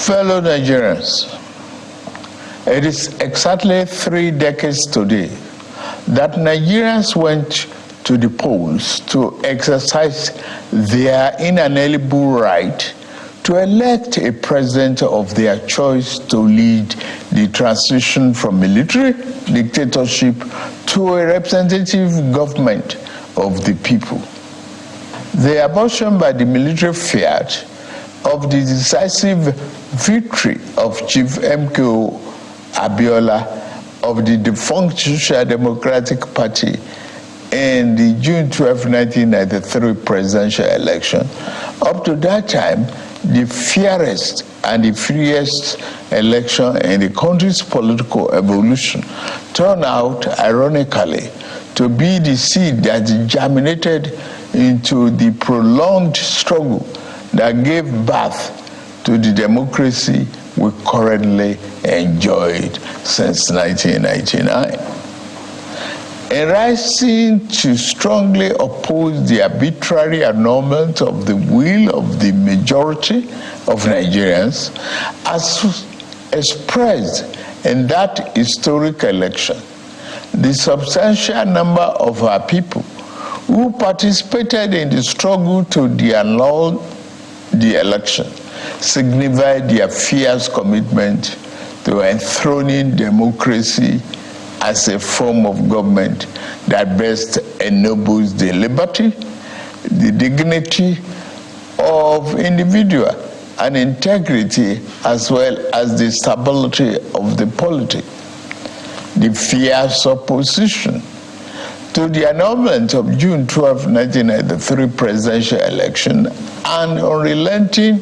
Fellow Nigerians, it is exactly 3 decades today that Nigerians went to the polls to exercise their inalienable right to elect a president of their choice to lead the transition from military dictatorship to a representative government of the people. The abortion by the military fiat of the decisive victory of Chief MKO Abiola of the defunct Social Democratic Party in the June 12, 1993 presidential election. Up to that time, the fairest and the freest election in the country's political evolution turned out, ironically, to be the seed that germinated into the prolonged struggle that gave birth to the democracy we currently enjoyed since 1999. In rising to strongly oppose the arbitrary annulment of the will of the majority of Nigerians, as expressed in that historic election, the substantial number of our people who participated in the struggle to annul the election signified their fierce commitment to enthroning democracy as a form of government that best ennobles the liberty, the dignity of individual and integrity, as well as the stability of the polity. The fierce opposition to the annulment of June 12, 1993 presidential election and unrelenting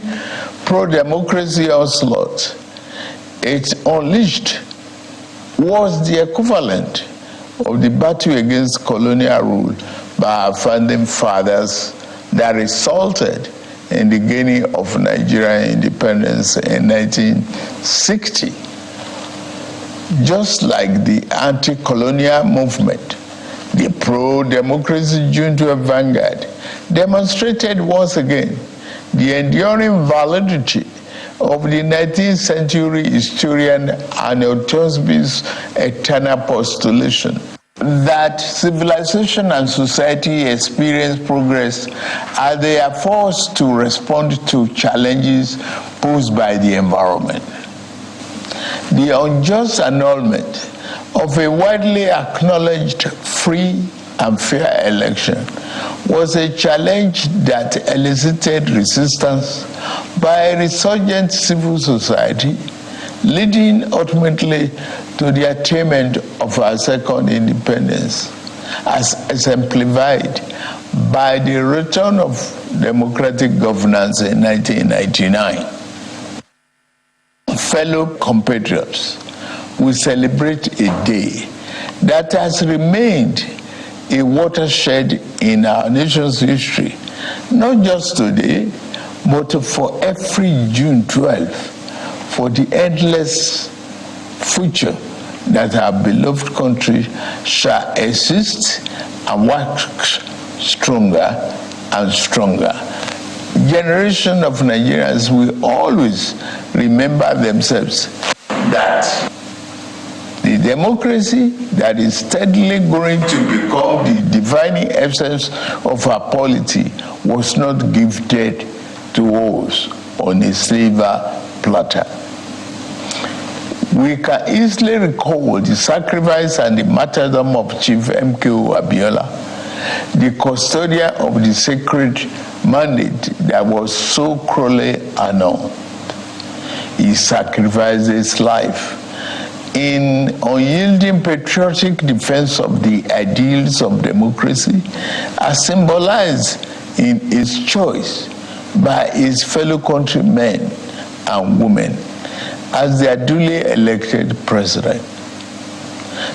pro-democracy onslaught it unleashed was the equivalent of the battle against colonial rule by our founding fathers that resulted in the gaining of Nigerian independence in 1960. Just like the anti-colonial movement, the pro-democracy June 12 vanguard demonstrated once again the enduring validity of the 19th century historian Arnold Toynbee's eternal postulation that civilization and society experience progress as they are forced to respond to challenges posed by the environment. The unjust annulment of a widely acknowledged free and fair election was a challenge that elicited resistance by a resurgent civil society, leading ultimately to the attainment of our second independence, as exemplified by the return of democratic governance in 1999. Fellow compatriots, we celebrate a day that has remained a watershed in our nation's history, not just today, but for every June 12, for the endless future that our beloved country shall exist and work stronger and stronger. Generation of Nigerians will always remember themselves that the democracy that is steadily growing to become the defining essence of our polity was not gifted to us on a silver platter. We can easily recall the sacrifice and the martyrdom of Chief MKO Abiola, the custodian of the sacred mandate that was so cruelly annulled. He sacrificed his life in unyielding patriotic defense of the ideals of democracy, as symbolized in his choice by his fellow countrymen and women as their duly elected president.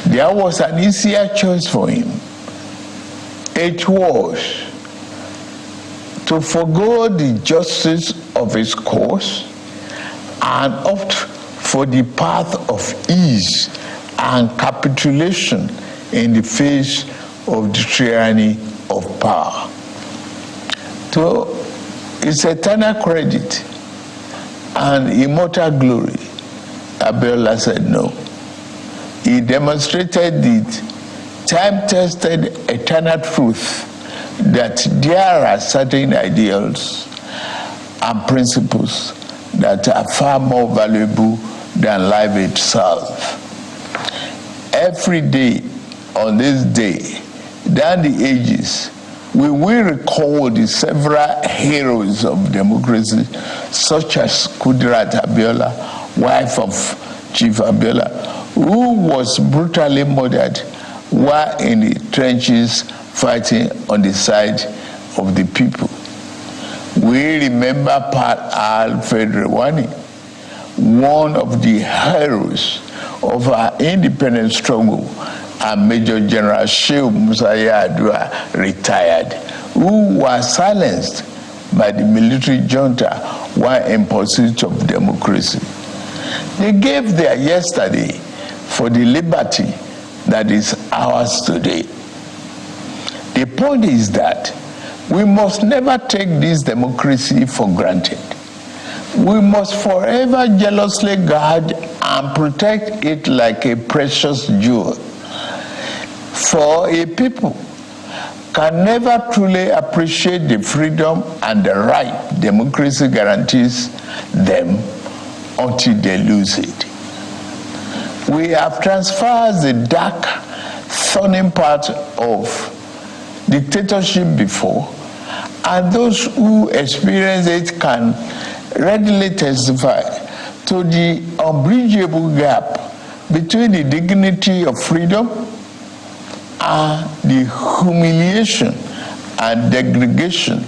There was an easier choice for him. It was to forgo the justice of his cause and opt for the path of ease and capitulation in the face of the tyranny of power. To his eternal credit, and immortal glory? Abiola said no. He demonstrated the time-tested eternal truth that there are certain ideals and principles that are far more valuable than life itself. Every day on this day, down the ages, we will recall the several heroes of democracy, such as Kudirat Abiola, wife of Chief Abiola, who was brutally murdered while in the trenches fighting on the side of the people. We remember Pat Alfred Rewani, one of the heroes of our independence struggle, and Major General Shehu Musa Yar'Adua, retired, who was silenced by the military junta while in pursuit of democracy. They gave their yesterday for the liberty that is ours today. The point is that we must never take this democracy for granted. We must forever jealously guard and protect it like a precious jewel. For a people can never truly appreciate the freedom and the right democracy guarantees them until they lose it. We have transferred the dark, thorny part of dictatorship before, and those who experience it can readily testify to the unbridgeable gap between the dignity of freedom and the humiliation and degradation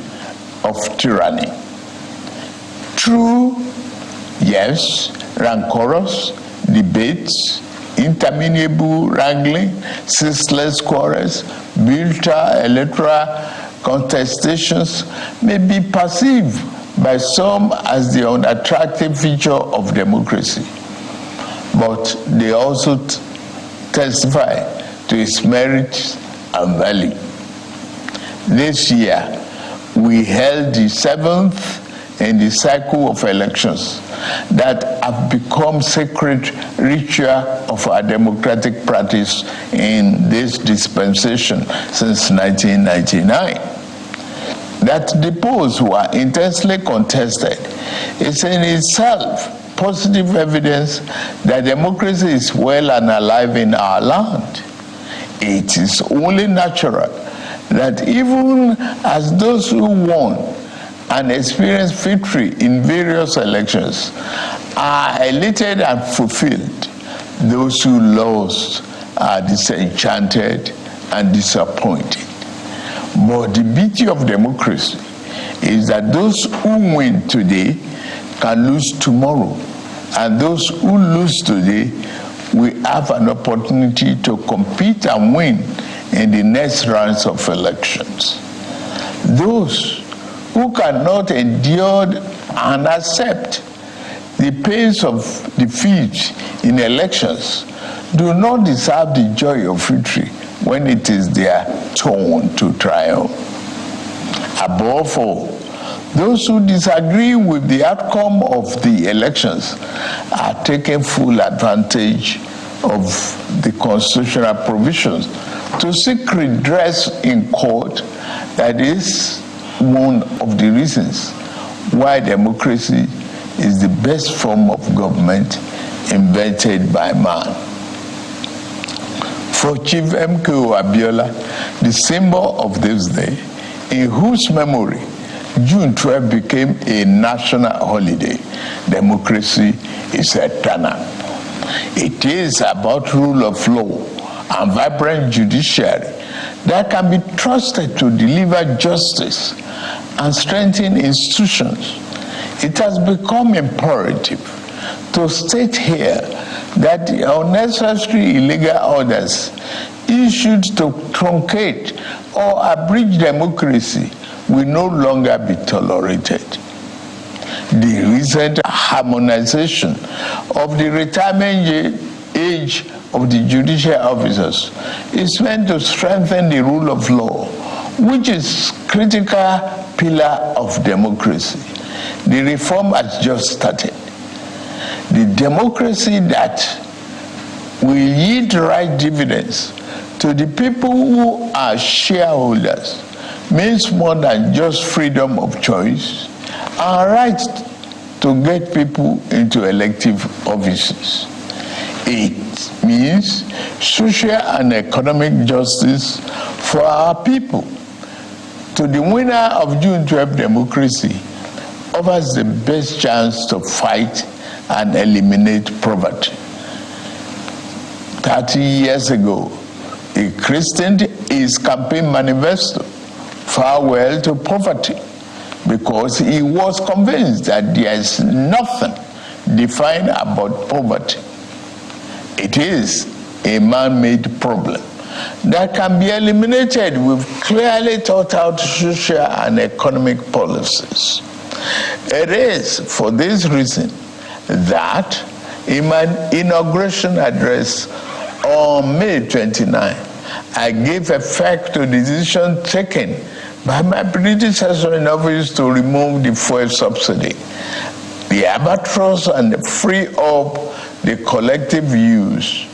of tyranny. True, yes, rancorous debates, interminable wrangling, ceaseless quarrels, bitter electoral contestations may be perceived by some as the unattractive feature of democracy, but they also testify to its merits and value. This year, we held the 7th in the cycle of elections that have become sacred ritual of our democratic practice in this dispensation since 1999. That the polls were intensely contested is in itself positive evidence that democracy is well and alive in our land. It is only natural that even as those who won and experienced victory in various elections are elated and fulfilled, those who lost are disenchanted and disappointed. But the beauty of democracy is that those who win today can lose tomorrow, and those who lose today will have an opportunity to compete and win in the next rounds of elections. Those who cannot endure and accept the pains of defeat in elections do not deserve the joy of victory when it is their turn to triumph. Above all, those who disagree with the outcome of the elections are taking full advantage of the constitutional provisions to seek redress in court. That is one of the reasons why democracy is the best form of government invented by man. For Chief MKO Abiola, the symbol of this day, in whose memory June 12 became a national holiday, democracy is eternal. It is about rule of law and vibrant judiciary that can be trusted to deliver justice and strengthen institutions. It has become imperative to state here that the unnecessary illegal orders issued to truncate or abridge democracy will no longer be tolerated. The recent harmonization of the retirement age of the judicial officers is meant to strengthen the rule of law, which is a critical pillar of democracy. The reform has just started. The democracy that will yield right dividends to the people who are shareholders means more than just freedom of choice and right to get people into elective offices. It means social and economic justice for our people. To the winner of June 12 democracy offers the best chance to fight and eliminate poverty. 30 years ago, he christened his campaign manifesto "Farewell to Poverty," because he was convinced that there is nothing defined about poverty. It is a man-made problem that can be eliminated with clearly thought out social and economic policies. It is for this reason that in my inauguration address on May 29, I gave effect to the decision taken by my predecessor in office to remove the fuel subsidy, the albatross, and free up the collective use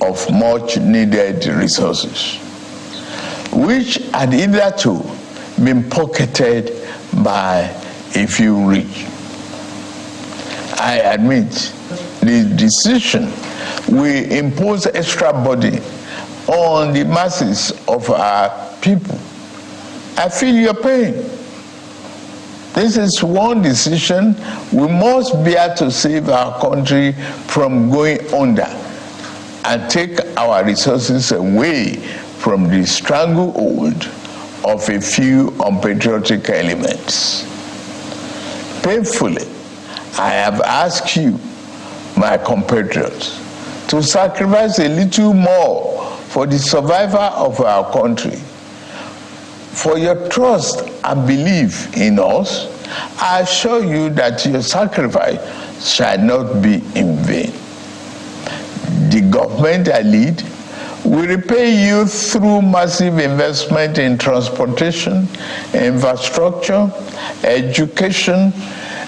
of much needed resources, which had hitherto been pocketed by a few rich. I admit the decision will impose extra burden on the masses of our people. I feel your pain. This is one decision we must bear to save our country from going under and take our resources away from the stranglehold of a few unpatriotic elements. Painfully, I have asked you, my compatriots, to sacrifice a little more for the survival of our country. For your trust and belief in us, I assure you that your sacrifice shall not be in vain. The government I lead will repay you through massive investment in transportation, infrastructure, education,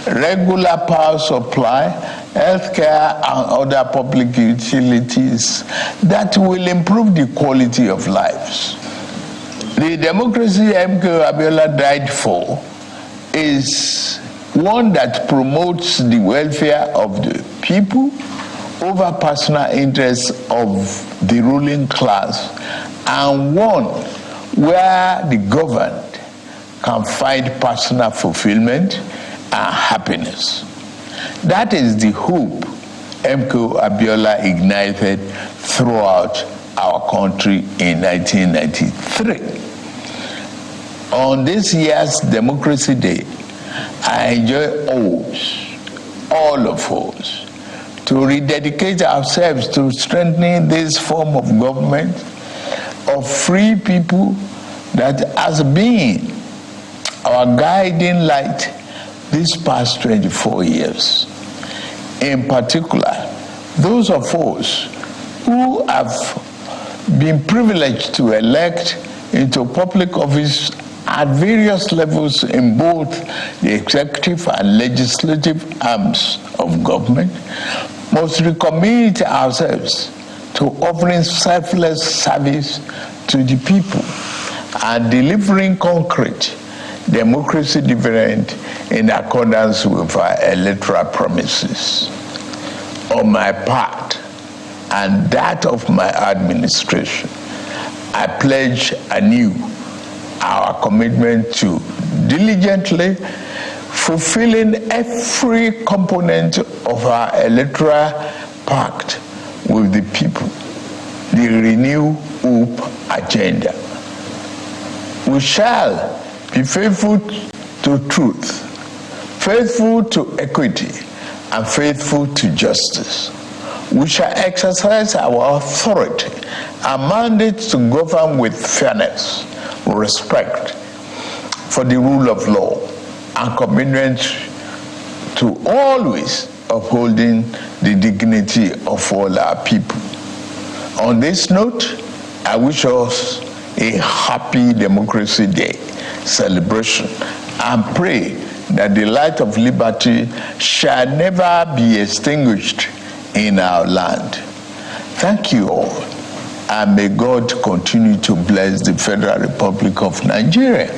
regular power supply, healthcare, and other public utilities that will improve the quality of lives. The democracy MK Abiola died for is one that promotes the welfare of the people over personal interests of the ruling class, and one where the governed can find personal fulfillment and happiness. That is the hope MK Abiola ignited throughout our country in 1993. On this year's Democracy Day, I enjoy all of us, to rededicate ourselves to strengthening this form of government of free people that has been our guiding light these past 24 years. In particular, those of us who have been privileged to elect into public office at various levels in both the executive and legislative arms of government must recommit ourselves to offering selfless service to the people and delivering concrete democracy dividend in accordance with our electoral promises. On my part and that of my administration, I pledge anew our commitment to diligently fulfilling every component of our electoral pact with the people, the Renew Hope agenda. We shall be faithful to truth, faithful to equity, and faithful to justice. We shall exercise our authority and mandate to govern with fairness, respect for the rule of law, and commitment to always upholding the dignity of all our people. On this note, I wish us a happy Democracy Day celebration and pray that the light of liberty shall never be extinguished in our land. Thank you all, and may God continue to bless the Federal Republic of Nigeria.